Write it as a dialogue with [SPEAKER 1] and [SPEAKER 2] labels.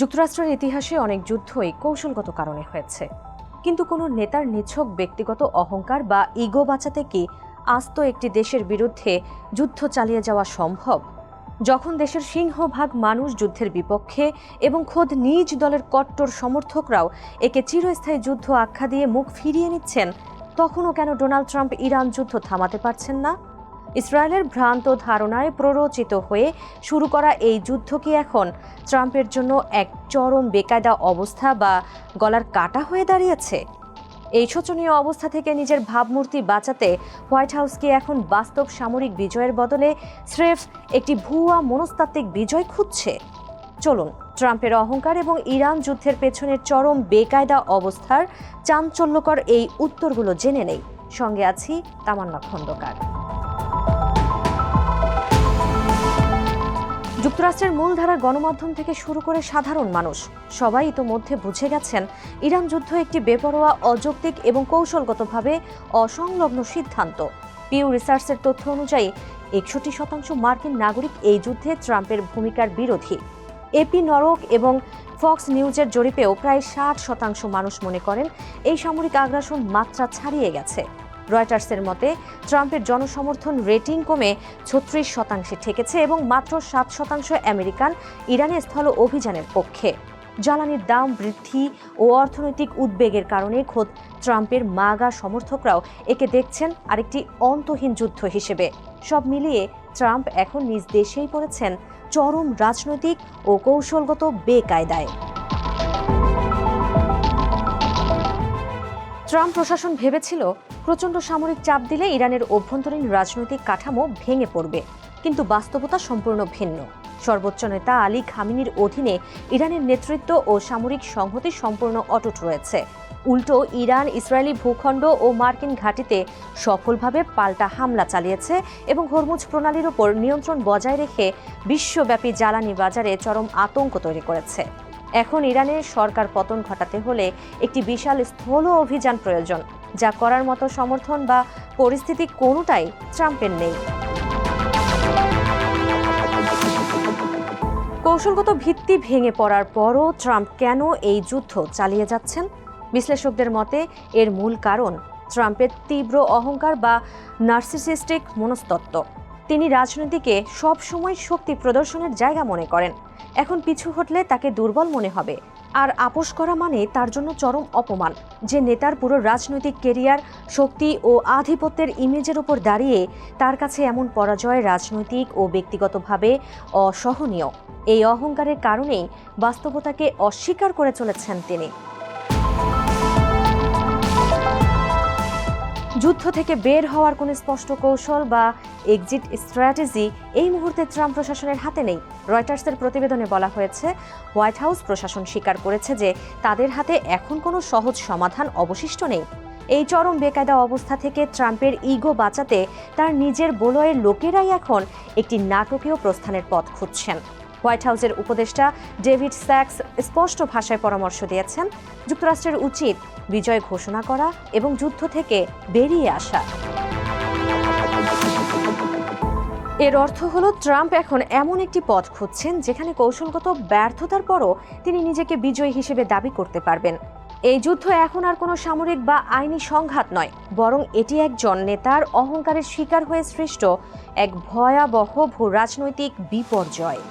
[SPEAKER 1] যুক্তরাষ্ট্রের ইতিহাসে অনেক যুদ্ধই কৌশলগত কারণে হয়েছে, কিন্তু কোনো নেতার নিছক ব্যক্তিগত অহংকার বা ইগো বাঁচাতে কি আস্ত একটি দেশের বিরুদ্ধে যুদ্ধ চালিয়ে যাওয়া সম্ভব? যখন দেশের সিংহভাগ মানুষ যুদ্ধের বিপক্ষে এবং খোদ নিজ দলের কট্টর সমর্থকরাও একে চিরস্থায়ী যুদ্ধ আখ্যা দিয়ে মুখ ফিরিয়ে নিচ্ছেন, তখনও কেন ডোনাল্ড ট্রাম্প ইরান যুদ্ধ থামাতে পারছেন না? ইসরায়েলের ভ্রান্ত ধারণায় প্ররোচিত হয়ে শুরু করা এই যুদ্ধ কি এখন ট্রাম্পের জন্য এক চরম বেকায়দা অবস্থা বা গলার কাটা হয়ে দাঁড়িয়েছে? এই শোচনীয় অবস্থা থেকে নিজের ভাবমূর্তি বাঁচাতে হোয়াইট হাউস কি এখন বাস্তব সামরিক বিজয়ের বদলে স্রেফ একটি ভুয়া মনস্তাত্ত্বিক বিজয় খুঁজছে? চলুন ট্রাম্পের অহংকার এবং ইরান যুদ্ধের পেছনের চরম বেকায়দা অবস্থার চাঞ্চল্যকর এই উত্তরগুলো জেনে নেই। সঙ্গে আছি তামান্না খন্দকার। যুক্তরাষ্ট্রের মূলধারার গণমাধ্যম থেকে শুরু করে সাধারণ মানুষ সবাই ইতোমধ্যে বুঝে গেছেন ইরান যুদ্ধ একটি বেপরোয়া, অযৌক্তিক এবং কৌশলগতভাবে অসংলগ্ন সিদ্ধান্ত। পিউ রিসার্চের তথ্য অনুযায়ী 61% মার্কিন নাগরিক এই যুদ্ধে ট্রাম্পের ভূমিকার বিরোধী। এপি নরক এবং ফক্স নিউজের জরিপেও প্রায় 60% মানুষ মনে করেন এই সামরিক আগ্রাসন মাত্রা ছাড়িয়ে গেছে। রয়টার্সের মতে ট্রাম্পের জনসমর্থন রেটিং কমে 36% ঠেকেছে এবং মাত্র 7% আমেরিকান ইরানের স্থল অভিযানের পক্ষে। জ্বালানির দাম বৃদ্ধি ও অর্থনৈতিক উদ্বেগের কারণে খোদ ট্রাম্পের মাগা সমর্থকরাও একে দেখছেন আরেকটি অন্তহীন যুদ্ধ হিসেবে। সব মিলিয়ে ট্রাম্প এখন নিজ দেশেই পড়েছেন চরম রাজনৈতিক ও কৌশলগত বেকায়দায়। ট্রাম্প প্রশাসন ভেবেছিল প্রচণ্ড সামরিক চাপ দিলে ইরানের অভ্যন্তরীণ রাজনৈতিক কাঠামো ভেঙে পড়বে, কিন্তু বাস্তবতা সম্পূর্ণ ভিন্ন। সর্বোচ্চ নেতা আলী খামেনির অধীনে ইরানের নেতৃত্ব ও সামরিক সংহতি সম্পূর্ণ অটুট রয়েছে। উল্টো ইরান ইসরায়েলি ভূখণ্ড ও মার্কিন ঘাঁটিতে সফলভাবে পাল্টা হামলা চালিয়েছে এবং হরমুজ প্রণালীর ওপর নিয়ন্ত্রণ বজায় রেখে বিশ্বব্যাপী জ্বালানি বাজারে চরম আতঙ্ক তৈরি করেছে। এখন ইরানের সরকার পতন ঘটাতে হলে একটি বিশাল স্থল অভিযান প্রয়োজন, যা করার মতো সমর্থন বা পরিস্থিতি কোনোটাই ট্রাম্পের নেই। কৌশলগত ভিত্তি ভেঙে পড়ার পরও ট্রাম্প কেন এই যুদ্ধ চালিয়ে যাচ্ছেন? বিশ্লেষকদের মতে এর মূল কারণ ট্রাম্পের তীব্র অহংকার বা নার্সিসিস্টিক মনস্তত্ত্ব। তিনি রাজনীতিকে সবসময় শক্তি প্রদর্শনের জায়গা মনে করেন। এখন পিছু হটলে তাকে দুর্বল মনে হবে, আর আপোষ করা মানে তার জন্য চরম অপমান। যে নেতার পুরো রাজনৈতিক কেরিয়ার শক্তি ও আধিপত্যের ইমেজের উপর দাঁড়িয়ে, তার কাছে এমন পরাজয় রাজনৈতিক ও ব্যক্তিগতভাবে অসহনীয়। এই অহংকারের কারণেই বাস্তবতাকে অস্বীকার করে চলেছেন তিনি। যুদ্ধ থেকে বের হওয়ার কোনো স্পষ্ট কৌশল বা এক্সিট স্ট্র্যাটেজি এই মুহূর্তে ট্রাম্প প্রশাসনের হাতে নেই। রয়টার্সের প্রতিবেদনে বলা হয়েছে, হোয়াইট হাউস প্রশাসন স্বীকার করেছে যে তাদের হাতে এখন কোনো সহজ সমাধান অবশিষ্ট নেই। এই চরম বেকায়দা অবস্থা থেকে ট্রাম্পের ইগো বাঁচাতে তার নিজের বলয়ের লোকেরাই এখন একটি নাটকীয় প্রস্থানের পথ খুঁজছেন। হোয়াইট হাউসের উপদেষ্টা ডেভিড স্যাক্স স্পষ্ট ভাষায় পরামর্শ দিয়েছেন, যুক্তরাষ্ট্রের উচিত বিজয় ঘোষণা করা এবং যুদ্ধ থেকে বেরিয়ে আসা। এর অর্থ হলো ট্রাম্প এখন এমন একটি পথ খুঁজছেন যেখানে কৌশলগত ব্যর্থতার পরও তিনি নিজেকে বিজয়ী হিসেবে দাবি করতে পারবেন। এই যুদ্ধ এখন আর কোনো সামরিক বা আইনি সংঘাত নয়, বরং এটি একজন নেতার অহংকারের শিকার হয়ে সৃষ্ট এক ভয়াবহ ভূ রাজনৈতিক বিপর্যয়।